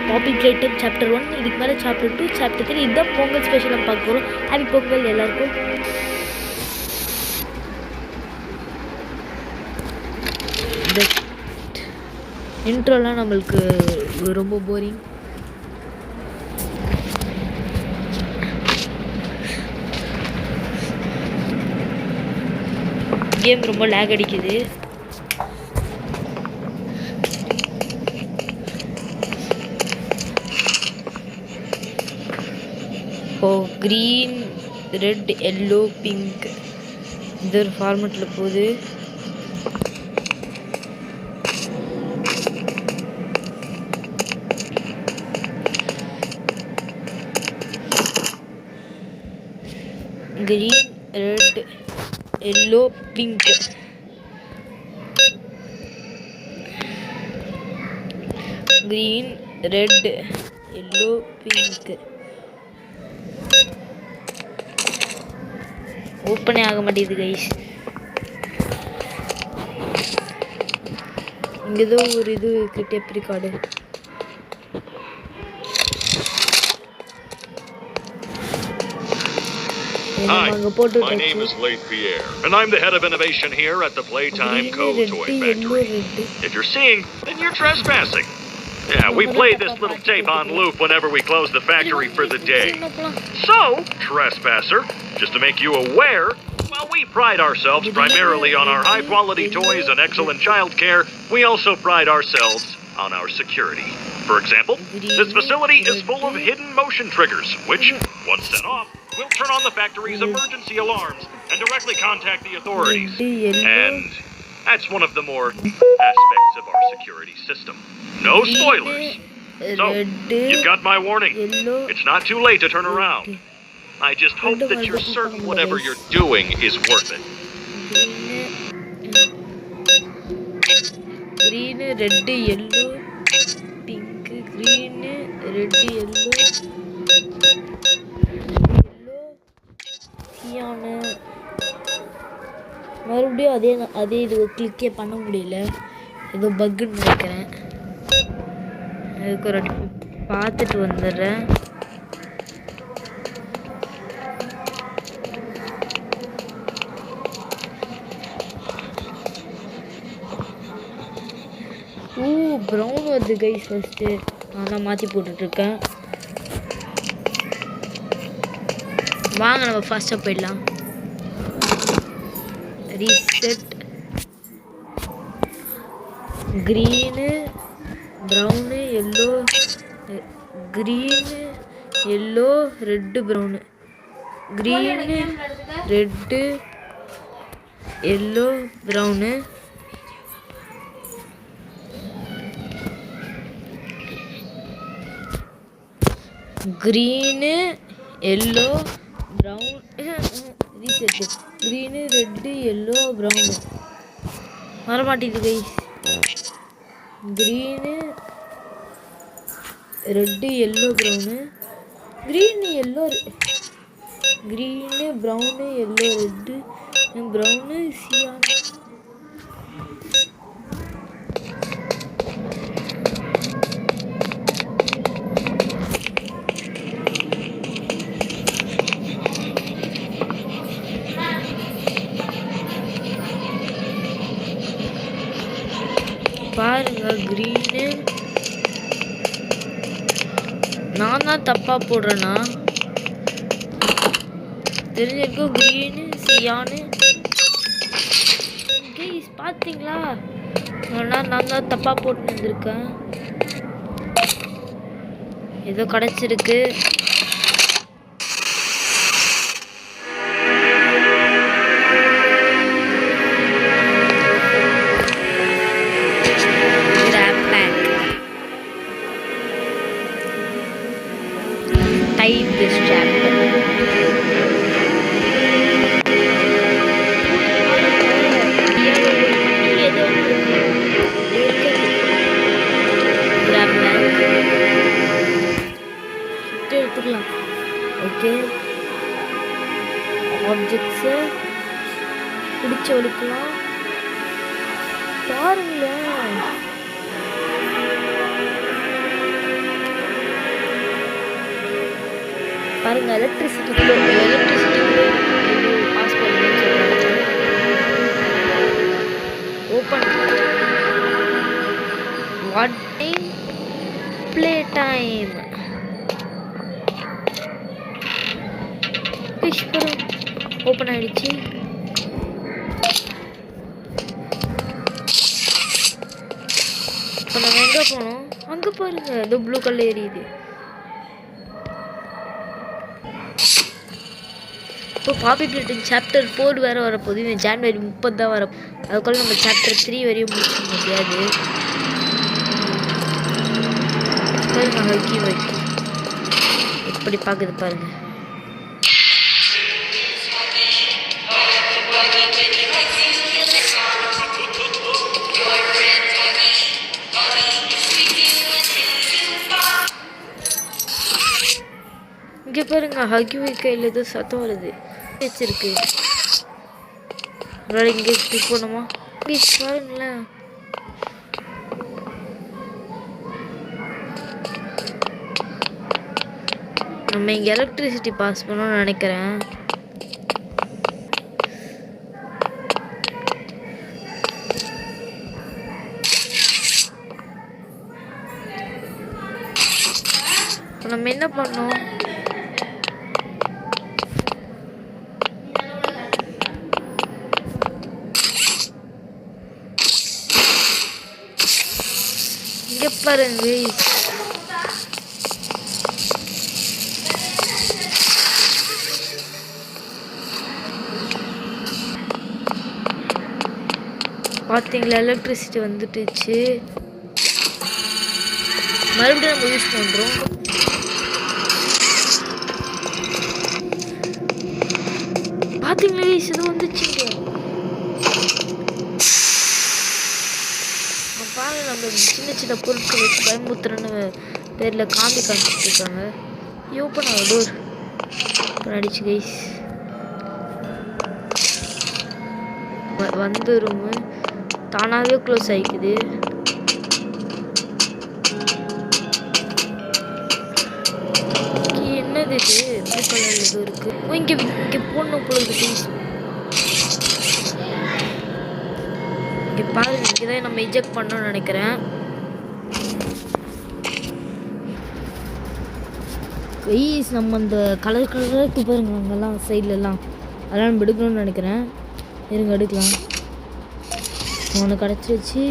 பாப்பி play time chapter 1. இதுக்கு மேலே chapter 2, chapter 3. இதுதான் பொங்கல் ஸ்பெஷல் நம்ம பார்க்க போகிறோம். ஹாப்பி பொங்கல் எல்லாருக்கும். இந்த இன்ட்ரோலாம் நம்மளுக்கு ரொம்ப போரிங். கேம் ரொம்ப லேக் அடிக்குது. இப்போ க்ரீன், ரெட், எல்லோ, பிங்க் இந்த ஒரு ஃபார்மெட்டில் போகுது. Green, red, yellow, pink. Green, red, yellow, pink. ஓப்பனே ஆக மாட்டேங்குது கைஸ். இங்கே ஏதோ ஒரு இது இருக்கு, tape record. Hi, my name is Leith Pierre, and I'm the head of innovation here at the Playtime Co. Toy Factory. If you're seeing, then you're trespassing. Yeah, we play this little tape on loop whenever we close the factory for the day. So, trespasser, just to make you aware, while we pride ourselves primarily on our high-quality toys and excellent child care, we also pride ourselves on our security. For example, this facility is full of hidden motion triggers, which, once set off, will turn on the factory's emergency alarms and directly contact the authorities. And that's one of the more aspects of our security system. No spoilers. So, you've got my warning. It's not too late to turn around. I just hope that you're certain whatever you're doing is worth it. Green, red, yellow, pink. Green, red, yellow, cyan. மறுபடியும் அதே இது கிளிக்கே பண்ண முடியல. ஏதோ பக்குன்னு நினைக்கிறேன். அதுக்கு ஒரு பார்த்துட்டு வந்துடுறேன். ப்ரௌன் வருது கைஸ். ஃபஸ்ட்டு நான் தான் மாற்றி போட்டுட்ருக்கேன். வாங்க நம்ம ஃபாஸ்ட்டாக போயிடலாம். Reset. Green, brown, yellow, green, yellow, red, brown. Green, red, yellow, brown. Green, yellow, brown. Reset. Green, red, yellow, brown. வரமாட்டேங்குது guys. Green, red, yellow, brown. Green, yellow, green, brown, yellow, red, brown, cyan. பாருங்க, green நான் தான் தப்பாக போடுறேன்னா தெரிஞ்சிருக்கும். Green, சியானு. Guys பார்த்தீங்களா? நான் தான் தப்பாக போட்டு வந்திருக்கேன். ஏதோ கிடச்சிருக்கு. Type this chapter. எடுத்துக்கலாம். ஓகே, ஆப்ஜெக்ட்ஸை பிடிச்ச வலிக்கலாம். பாருங்களேன், பாருங்க எலக்ட்ரிசிட்டி பாஸ் பண்ணுன்னு சொல்றாங்க. Open what time play time open ஆயிடுச்சு. இப்போ நம்ம எங்கே போனோம்? அங்கே பாருங்க ஏதோ ப்ளூ கலர் எரியுது. இப்போ பாப்பி பிளேட்டிங் சாப்டர் 4 வேறு வரப்போகுது. இந்த ஜான்வரி 30 தான் வர. அதுக்குள்ள நம்ம சாப்டர் 3 வரையும் முடிச்சிட முடியாது. பாருங்க ஹக்கி வைக்கி எப்படி பார்க்குது பாருங்க. இங்கே பாருங்க ஹக்கி கையில் ஏதோ சத்தம் வருது வச்சிருக்கு. இங்கே கிளிக் பண்ணுமா? பாருங்களேன் நம்ம இங்கே எலக்ட்ரிசிட்டி பாஸ் பண்ணணும்னு நினைக்கிறேன். நம்ம என்ன பண்ணோம்? இங்கே பாருங்க பார்த்தீங்களா எலக்ட்ரிசிட்டி வந்துட்டுச்சு. மறுபடியும் நம்ம யூஸ் பண்ணுறோம். பார்த்தீங்களா இது வந்துச்சுங்க. பாருங்க நம்ம சின்ன சின்ன பொருட்கள் வச்சு பயமுத்துறன்னு பேரில் காமிச்சிட்டு இருக்காங்க. ஓப்பன் ஆகுது டோர். ஓப்பன் ஆகிடுச்சு கைஸ். வந்து ரூமு தானாகவே க்ளோஸ் ஆகிக்குது. என்னது இது ப்ளூ கலர் இது இருக்கு. இங்கே போடணும் பொழுது கைஸ். இங்கே பாருங்க இங்கே தான் நம்ம இஜெக்ட் பண்ணணும்னு நினைக்கிறேன். கைஸ் நம்ம அந்த கலர் கலராக பாருங்க அங்கெல்லாம் சைட்லலாம் அதெல்லாம் நம்ம எடுக்கணும்னு நினைக்கிறேன். இருங்க எடுக்கலாம். ஒன்று கிடச்சிருச்சு.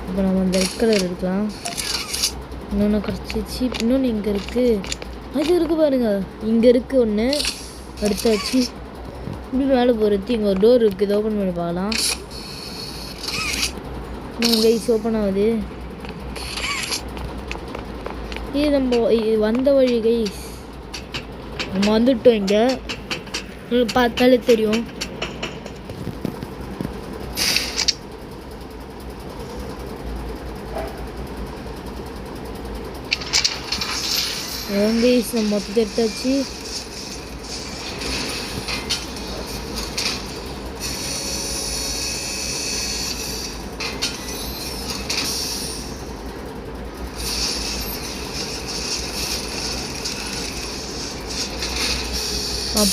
இப்போ நம்ம அந்த ரெட் கலர் எடுக்கலாம். இன்னொன்று கிடச்சிருச்சு. இன்னொன்று இங்கே இருக்குது. அது இருக்குது பாருங்க. இங்கே இருக்குது ஒன்று எடுத்தாச்சு. இப்படி மேலே போகிறது இங்கே ஒரு டோர் இருக்குது. இதை ஓப்பன் பண்ணி பார்க்கலாம். கைஸ் ஓப்பன் ஆகுது. இது நம்ம வந்த வழி கைஸ். நம்ம வந்துட்டோம். இங்கே பார்த்தாலே தெரியும். நம்ம மொத்தத்தை எடுத்தாச்சு.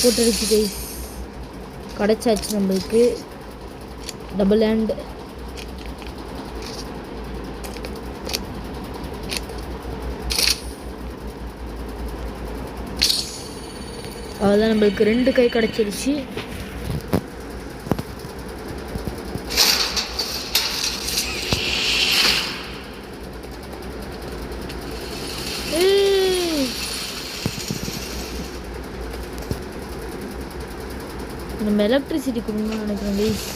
போட்டுருச்சு கைஸ். கிடச்சாச்சு நம்மளுக்கு டபுள் ஹேண்ட். அதான் நம்மளுக்கு 2 கை கிடச்சிருச்சு. நம்ம எலக்ட்ரிசிட்டி கொடுக்கணும்னு நினைக்கிறோம் கைஸ்.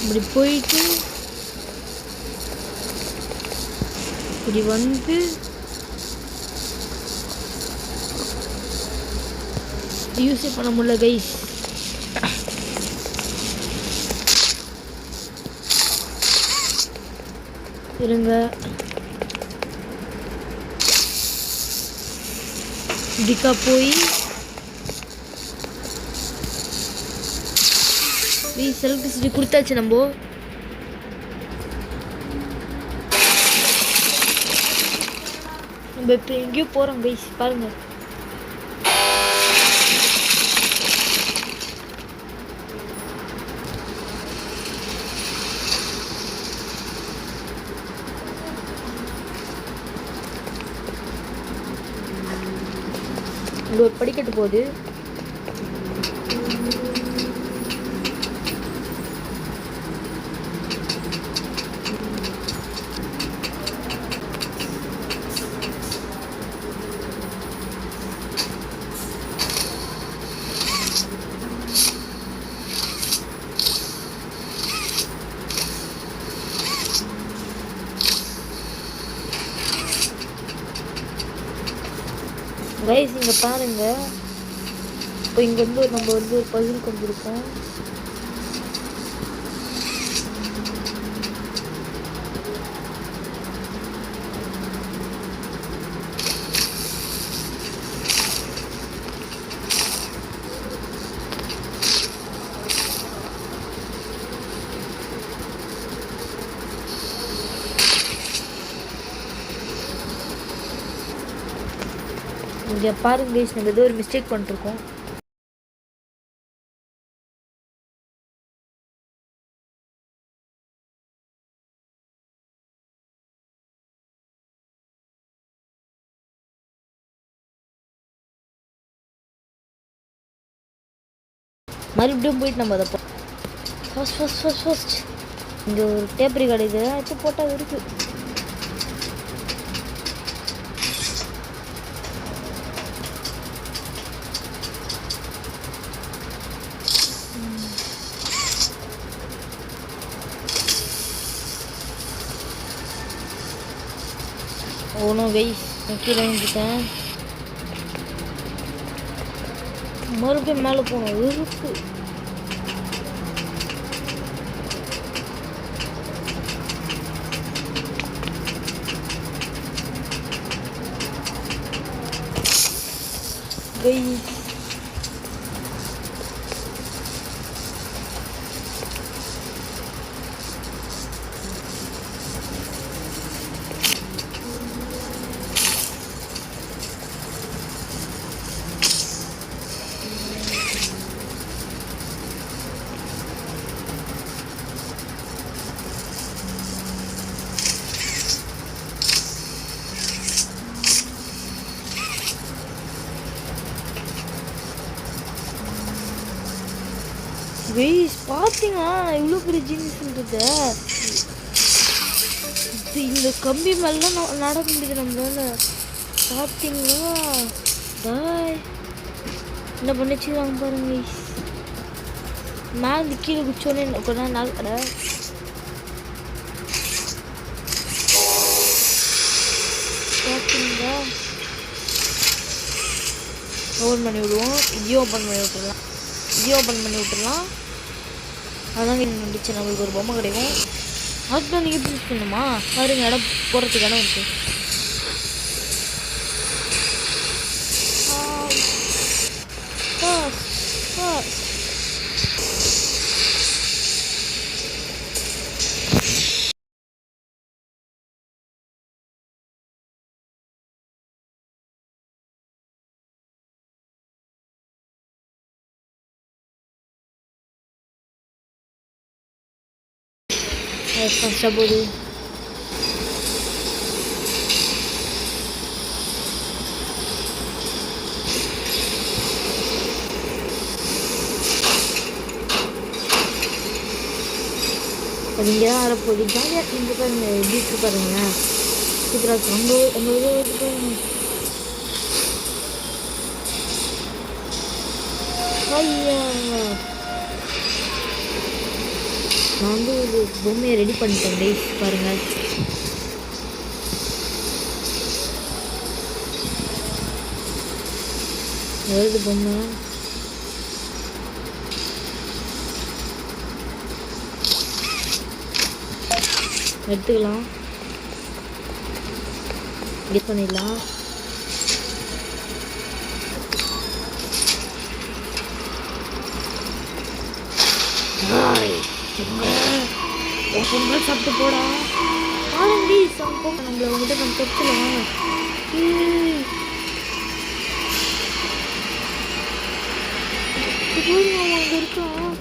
இப்படி போயிட்டு இப்படி வந்து யூஸே பண்ண முடியல கைஸ். இருங்க இப்படிக்கா போய் எலக்ட்ரிசிட்டி கொடுத்தாச்சு நம்ம. இப்போ எங்கேயோ போகிறோம் கைஸ் பாருங்க. இங்கே ஒரு படிக்கட்டு போகுது. கைஸ் இங்கே பாருங்க. இப்போ இங்கே வந்து நம்ம வந்து ஒரு பசில் கொண்டிருக்கோம். இங்கே பாருங்க கைஸ், நம்ம ஏதோ ஒரு மிஸ்டேக் பண்ணிருக்கோம். மறுபடியும் போயிட்டு நம்ம அதை ஃபர்ஸ்ட் இங்கே ஒரு டேப்ரி கிடையாது, ஆச்சு போட்டால் இருக்கு. ஓனோ கைஸ் கீழே வந்துட்டேன். மறுபடியும் மேலே போகணும் இருக்கு. கைஸ் வெயிஸ் பார்த்தீங்கன்னா நான் இவ்வளோ பெரிய ஜீன்ஸ்ன்றத இந்த கம்பி மேலாம் நடக்க முடியுது நம்மளால. பார்த்தீங்களா பாய் என்ன பண்ணிச்சுக்கிறாங்க பாருங்க வெயிஸ். மேலே கீழே குச்சோன்னே கொஞ்ச நாள் கடை பார்த்தீங்களா. ஓப்பன் பண்ணி விடுவோம். இதையும் ஓப்பன் பண்ணி விட்டுடலாம். அதாங்க நம்பிச்சு நம்மளுக்கு ஒரு பொம்மை கிடைக்கும். அதுதான் நீங்கள் யூஸ் பண்ணணுமா பாருங்க. இடம் போகிறதுக்கு இடம் இருக்கு. ஃபஸ்ட்டாக போகுது. அது இங்கே தான் வரப்போகுது. ஜாலியாக இங்கே பாருங்க எப்படி இருக்கு பாருங்களேன். சூப்பராக இருக்கு. நம்ம இதை பாருங்க. ஐயா நான் வந்து ஒரு பொம்மையை ரெடி பண்ணிட்டேன் கைஸ் பாருங்கள். வருது பொம்மை. எடுத்துக்கலாம். இது பண்ணிடலாம். பொங்கல் சாப்பிட்டு போடா. பாருங்க அவன் போக நம்மள அவங்ககிட்ட நம்ம தொச்சலாம். போதும் அவன் அங்கே இருக்கான்.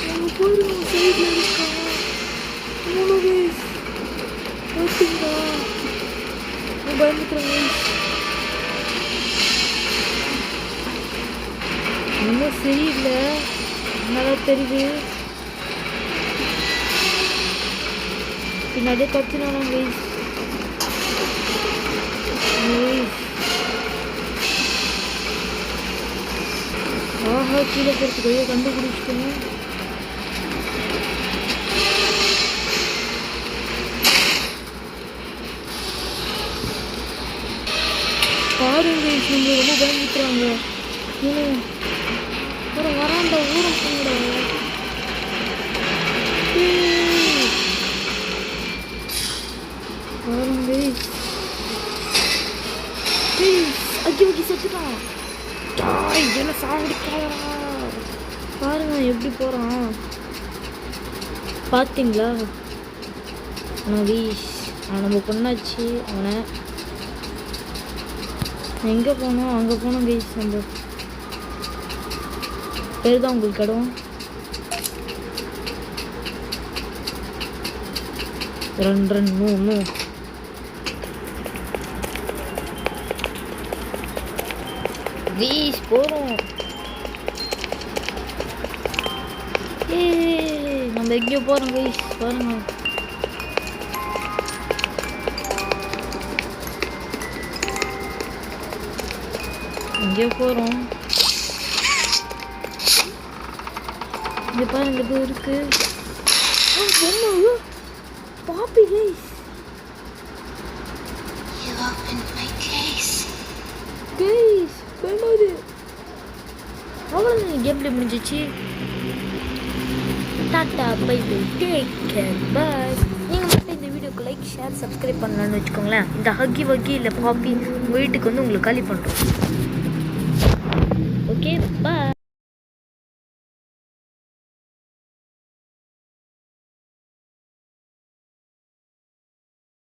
அவங்க போதும் அவன் சைடில் இருக்கான். பார்த்தீங்களா பயந்துக்கிறாங்க. இன்னும் சரியில்லை, நல்லா தெரியுது. பின்னாடியே கத்தினானா கைஸ். ஆஹா கீழே போகிறதுக்கு கண்டுபிடிச்சிட்டேன். பாருங்க இவங்க ரொம்ப பயந்துக்கிறாங்க. ஒரு வராண்டா ஊரம் போங்கடா. பாருங்க அக்கி வக்கி செத்துட்டான். இதெல்லாம் சாப்பிடுக்காரா. பாருங்க எப்படி போகிறான் பார்த்தீங்களா. வீஷ் நம்ம கொண்டாச்சு அவனை. எங்கே போனோம் அங்கே போனோம் கைஸ். நம்ம பேர் தான் உங்களுக்கு இடம். ரன் நோ கைஸ் போகிறோம். நம்ம எங்கேயோ போகிறோம் கைஸ். பாருங்க எங்கேயோ போகிறோம். இங்கே பாருங்க இது இருக்கு. பாப்பி கைஸ். கைஸ் பண்ணது அவ்வளோ கேம் பிளே முடிஞ்சிச்சு. Tata bye bye take care bye. நீங்கள் மட்டும் இந்த வீடியோக்கு லைக் ஷேர் சப்ஸ்கிரைப் பண்ணலான்னு வச்சுக்கோங்களேன். இந்த ஹக்கி வக்கி இல்லை பாப்பி உங்கள் வீட்டுக்கு வந்து உங்களுக்கு காலி பண்ணுறோம். Okay bye.